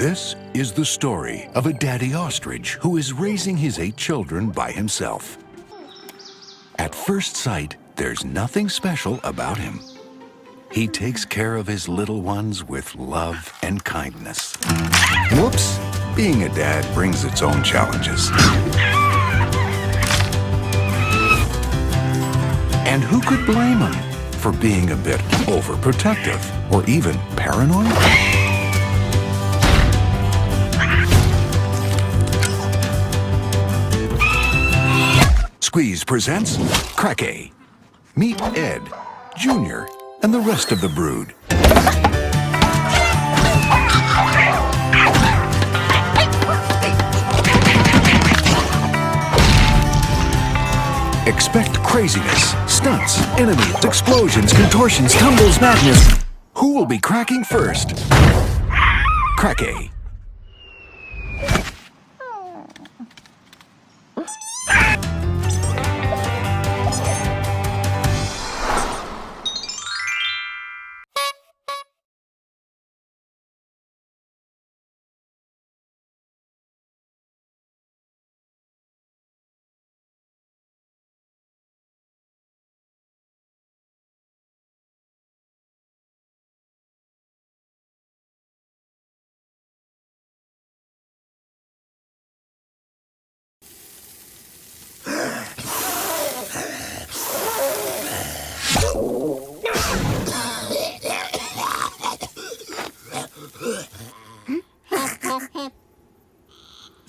This is the story of a daddy ostrich who is raising his 8 children by himself. At first sight, there's nothing special about him. He takes care of his little ones with love and kindness. Whoops! Being a dad brings its own challenges. And who could blame him for being a bit overprotective or even paranoid? Squeeze presents Cracky. Meet Ed, Junior, and the rest of the brood. Expect craziness, stunts, enemies, explosions, contortions, tumbles, madness. Who will be cracking first? Cracky.